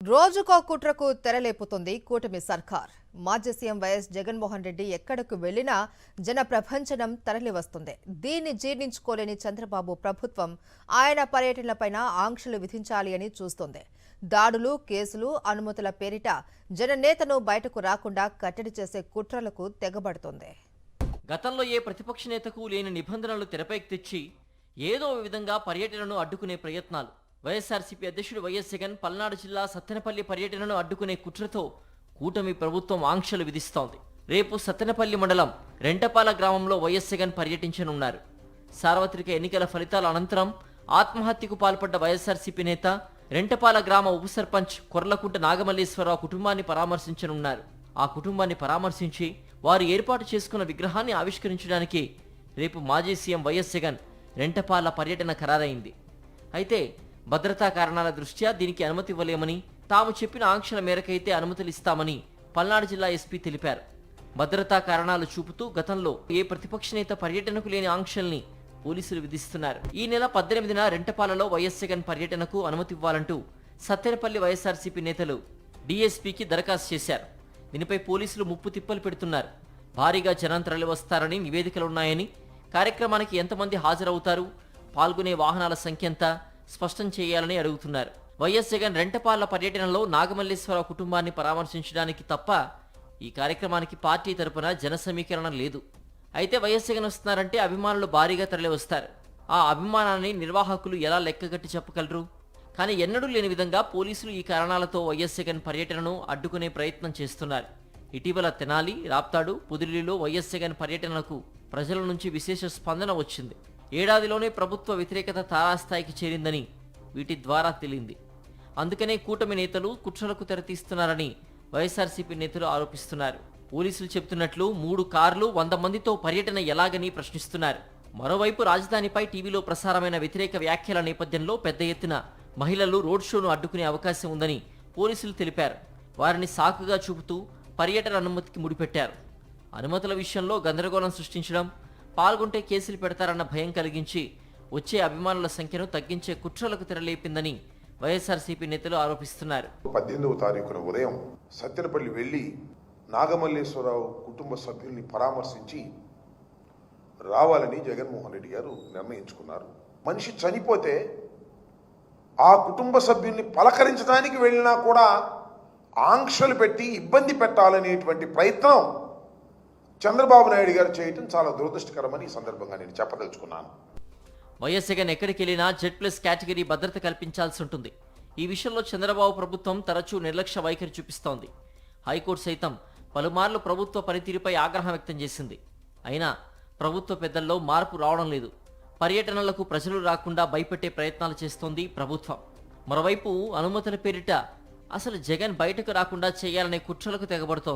రోజుకో కుట్రకు తెరలేపుతుంది కూటమి సర్కార్. మాజీ సీఎం వైఎస్ జగన్మోహన్ రెడ్డి ఎక్కడకు వెళ్లినా జన ప్రభంజనం తరలివస్తుంది. దీన్ని జీర్ణించుకోలేని చంద్రబాబు ప్రభుత్వం ఆయన పర్యటనలపైన ఆంక్షలు విధించాలి అని చూస్తోంది. దాడులు, కేసులు, అనుమతుల పేరిట జననేతను బయటకు రాకుండా కట్టడి చేసే కుట్రలకు తెగబడుతోంది. గతంలో ఏ ప్రతిపక్ష నేతకు లేని నిబంధనలు తెరపైకి తెచ్చి ఏదో విధంగా పర్యటనను అడ్డుకునే ప్రయత్నాలు. వైఎస్ఆర్సీపీ అధ్యక్షుడు వైఎస్ జగన్ పల్నాడు జిల్లా సత్తెనపల్లి పర్యటనను అడ్డుకునే కుట్రతో కూటమి ప్రభుత్వం ఆంక్షలు విధిస్తోంది. రేపు సత్తెనపల్లి మండలం రెంటపాల గ్రామంలో వైఎస్ జగన్ పర్యటించనున్నారు. సార్వత్రిక ఎన్నికల ఫలితాల అనంతరం ఆత్మహత్యకు పాల్పడ్డ వైఎస్ఆర్సీపీ నేత రెంటపాల గ్రామ ఉప సర్పంచ్ కొర్లకుంట నాగమల్లేశ్వరరావు కుటుంబాన్ని పరామర్శించనున్నారు. ఆ కుటుంబాన్ని పరామర్శించి వారు ఏర్పాటు చేసుకున్న విగ్రహాన్ని ఆవిష్కరించడానికి రేపు మాజీ సీఎం వైఎస్ జగన్ రెంటపాల పర్యటన ఖరారైంది. అయితే భద్రతా కారణాల దృష్ట్యా దీనికి అనుమతి ఇవ్వలేమని, తాము చెప్పిన ఆంక్షల మేరకైతే అనుమతులు ఇస్తామని పల్నాడు జిల్లా ఎస్పీ తెలిపారు. భద్రతా కారణాలు చూపుతూ గతంలో ఏ ప్రతిపక్ష నేత పర్యటనకు లేని ఆంక్షల్ని పోలీసులు విధిస్తున్నారు. ఈ నెల 18న రెంటపాలలో వైఎస్ జగన్ పర్యటనకు అనుమతి ఇవ్వాలంటూ సత్తెనపల్లి వైఎస్ఆర్సీపీ నేతలు డీఎస్పీకి దరఖాస్తు చేశారు. దీనిపై పోలీసులు ముప్పు తిప్పలు పెడుతున్నారు. భారీగా జనం తరలివస్తారని నివేదికలున్నాయని, కార్యక్రమానికి ఎంతమంది హాజరవుతారు, పాల్గొనే వాహనాల సంఖ్య ఎంత స్పష్టం చేయాలని అడుగుతున్నారు. వైఎస్ జగన్ రెంటపాల పర్యటనలో నాగమల్లేశ్వరరావు కుటుంబాన్ని పరామర్శించడానికి తప్ప ఈ కార్యక్రమానికి పార్టీ తరపున జన సమీకరణ లేదు. అయితే వైఎస్ జగన్ వస్తున్నారంటే అభిమానులు భారీగా తరలివస్తారు. ఆ అభిమానాన్ని నిర్వాహకులు ఎలా లెక్కగట్టి చెప్పగలరు? కానీ ఎన్నడూ లేని విధంగా పోలీసులు ఈ కారణాలతో వైఎస్ జగన్ పర్యటనను అడ్డుకునే ప్రయత్నం చేస్తున్నారు. ఇటీవల తెనాలి, రాప్తాడు, పుదిలిలో వైఎస్ జగన్ పర్యటనకు ప్రజల నుంచి విశేష స్పందన వచ్చింది. ఏడాదిలోనే ప్రభుత్వ వ్యతిరేకత తారాస్థాయికి చేరిందని వీటి ద్వారా తేలింది. అందుకనే కూటమి నేతలు కుట్రలకు తెరతీస్తున్నారని వైఎస్ఆర్సీపీ నేతలు ఆరోపిస్తున్నారు. పోలీసులు చెబుతున్నట్లు 3 కార్లు 100 మందితో పర్యటన ఎలాగని ప్రశ్నిస్తున్నారు. మరోవైపు రాజధానిపై టీవీలో ప్రసారమైన వ్యతిరేక వ్యాఖ్యల నేపథ్యంలో పెద్ద ఎత్తున మహిళలు రోడ్ షోను అడ్డుకునే అవకాశం ఉందని పోలీసులు తెలిపారు. వారిని సాకుగా చూపుతూ పర్యటన అనుమతికి ముడిపెట్టారు. అనుమతుల విషయంలో గందరగోళం సృష్టించడం, పాల్గొంటే కేసులు పెడతారన్న భయం కలిగించి వచ్చే అభిమానుల సంఖ్యను తగ్గించే కుట్రలకు తెరలేపిందని వైఎస్ఆర్సీపీ నేతలు ఆరోపిస్తున్నారు. 18వ తారీఖున ఉదయం సత్తెనపల్లి వెళ్లి నాగమల్లేశ్వరరావు కుటుంబ సభ్యుల్ని పరామర్శించి రావాలని జగన్మోహన్ రెడ్డి గారు నిర్ణయించుకున్నారు. మనిషి చనిపోతే ఆ కుటుంబ సభ్యుల్ని పలకరించడానికి వెళ్ళినా కూడా ఆంక్షలు పెట్టి ఇబ్బంది పెట్టాలనేటువంటి ప్రయత్నం చంద్రబాబు నాయుడు గారు చేయటం చాలా దురదృష్టకరమని ఈ సందర్భంగా నేను చెప్పదలుచుకున్నాను. వైఎస్ జగన్ ఎక్కడికి వెళ్ళినా Z+ కేటగిరీ భద్రత కల్పించాల్సి ఉంటుంది. ఈ విషయంలో చంద్రబాబు ప్రభుత్వం తరచూ నిర్లక్ష్య వైఖరి చూపిస్తోంది. హైకోర్టు సైతం పలుమార్లు ప్రభుత్వ పనితీరుపై ఆగ్రహం వ్యక్తం చేసింది. అయినా ప్రభుత్వ పెద్దల్లో మార్పు రావడం లేదు. పర్యటనలకు ప్రజలు రాకుండా భయపెట్టే ప్రయత్నాలు చేస్తోంది ప్రభుత్వం. మరోవైపు అనుమతుల పేరిట అసలు జగన్ బయటకు రాకుండా చేయాలనే కుట్రలకు తెగబడుతోంది.